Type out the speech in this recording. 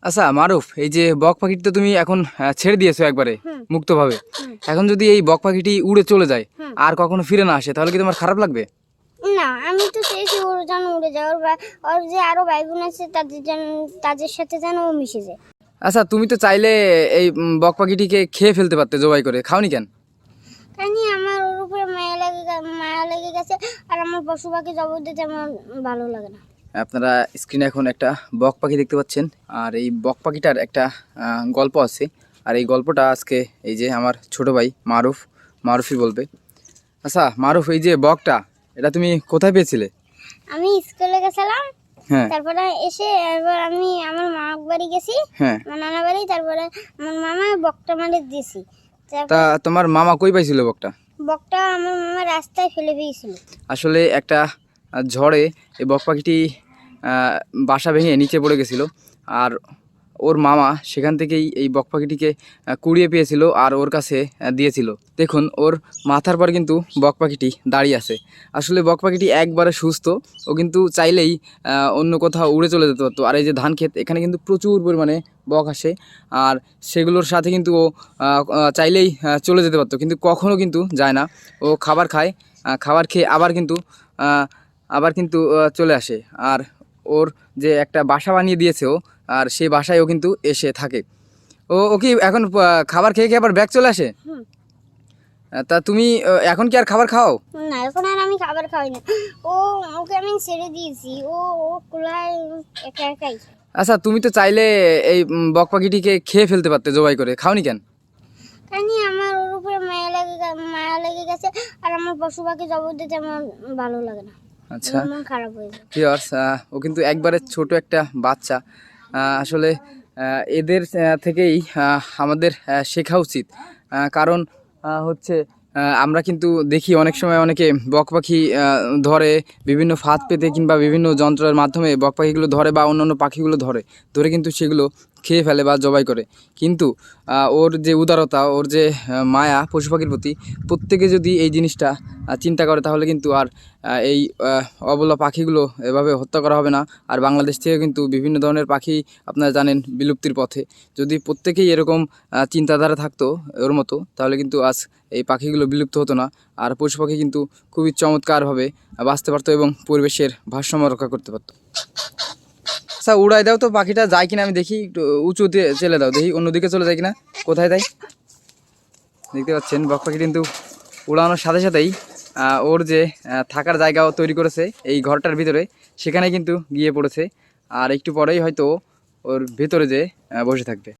আচ্ছা মারুফ, এই যে বক পাখিটি তো তুমি এখন ছেড়ে দিয়েছো একবারে হুম মুক্তভাবে। হুম এখন যদি এই বক পাখিটি উড়ে চলে যায় হুম। আর কখনো ফিরে না আসে, তাহলে কি তোমার খারাপ লাগবে? না, আমি তো চেয়েছি ওর যেন উড়ে যায়, ওর যে আরো ভাই বোন আছে তাদের সাথে যেন ও মিশে যায়। আচ্ছা তুমি তো চাইলে এই বক পাখিটিকে খেয়ে ফেলতে পারতে জবাই করে, খাওনি কেন? কারণ আমার ওর উপরে মায়া লেগে গেছে, আর আমার পশু পাখি জবর দিতে আমার ভালো লাগে না। আপনারা স্ক্রিনে এখন একটা বক পাখি দেখতে পাচ্ছেন, আর এই বক পাখিটার একটা গল্প আছে। আর এই গল্পটা আজকে এই যে আমার ছোট ভাই মারুফই বলবে। আচ্ছা মারুফ, এই যে বকটা, এটা তুমি কোথায় পেয়েছিলে? আমি স্কুলে গেছিলাম, হ্যাঁ তারপরে এসে এবার আমি আমার মা বাড়ি গেছি, হ্যাঁ। আমার নানা বাড়ি। তারপরে আমার মামা বকটা মানে দিয়েছি। তা তোমার মামা কই পাইছিল বকটা? বকটা আমার মামা রাস্তায় ফেলে দিয়েছিল। আসলে একটা ঝড়ে এই বক পাখিটি বাসা ভেঙে নিচে পড়ে গেছিল, আর ওর মামা সেখান থেকেই এই বক পাখিটিকে কুড়িয়ে পেয়েছিল আর ওর কাছে দিয়েছিল। দেখুন ওর মাথার পর কিন্তু বক পাখিটি দাঁড়িয়ে আছে। আসলে বক পাখিটি একবারে সুস্থ, ও কিন্তু চাইলেই অন্য কোথাও উড়ে চলে যেতে পারতো। আর এই যে ধান ক্ষেত, এখানে কিন্তু প্রচুর পরিমাণে বক আসে, আর সেগুলোর সাথে কিন্তু ও চাইলেই চলে যেতে পারতো, কিন্তু কখনও কিন্তু যায় না। ও খাবার খায়, খাবার খেয়ে আবার কিন্তু চলে আসে। আর ওর যে একটা বাসা বানিয়ে দিয়েছে ও, আর সেই বাসায় ও কিন্তু এসে থাকে। ও কি এখন খাবার খেয়ে খেয়ে আবার ব্যাক চলে আসে? হুম। তা তুমি এখন কি আর খাবার খাও? না, এখন আর আমি খাবার খাই না। ও ওকে আমি ছেড়ে দিয়েছি, ও ও কুলায় একা একাই। আচ্ছা তুমি তো চাইলে এই বক পাখিটিকে খেয়ে ফেলতে পারতে জবাই করে, খাওনি কেন? কারণ আমার ওর উপরে মায়া লেগে গেছে, আর আমার পশু পাখি জবর দিতে আমার ভালো লাগে না। আচ্ছা মন খারাপ হয়ে যায়। ভিউয়ার্স, ও কিন্তু একবারে ছোট একটা বাচ্চা। আসলে এদের থেকেই আমাদের শেখা উচিত। কারণ হচ্ছে আমরা কিন্তু দেখি অনেক সময় অনেকে বক পাখি ধরে বিভিন্ন ফাঁদ পেতে কিংবা বিভিন্ন যন্ত্রের মাধ্যমে বক পাখিগুলো ধরে বা অন্যান্য পাখিগুলো ধরে কিন্তু সেগুলো খেয়ে ফেলে বা জবাই করে। কিন্তু ওর যে উদারতা, ওর যে মায়া পশু পাখির প্রতি, প্রত্যেকে যদি এই জিনিসটা চিন্তা করে, তাহলে কিন্তু আর এই অবলা পাখিগুলো এভাবে হত্যা করা হবে না। আর বাংলাদেশ থেকে কিন্তু বিভিন্ন ধরনের পাখি আপনারা জানেন বিলুপ্তির পথে। যদি প্রত্যেকেই এরকম চিন্তাধারা থাকতো ওর মতো, তাহলে কিন্তু আজ এই পাখিগুলো বিলুপ্ত হতো না। আর পশু পাখি কিন্তু খুবই চমৎকারভাবে বাঁচতে পারতো এবং পরিবেশের ভারসাম্য রক্ষা করতে পারতো। আচ্ছা উড়াই দাও তো, পাখিটা যায় কিনা আমি দেখি, একটু উঁচুতে চলে দাও দেখি, অন্যদিকে চলে যায় কিনা। কোথায় দেয়? দেখতে পাচ্ছেন বক পাখি কিন্তু উড়ানোর সাথে সাথেই ওর যে থাকার জায়গাও তৈরি করেছে এই ঘরটার ভিতরে, সেখানে কিন্তু গিয়ে পড়েছে। আর একটু পরেই হয়তো ওর ভিতরে যে বসে থাকবে।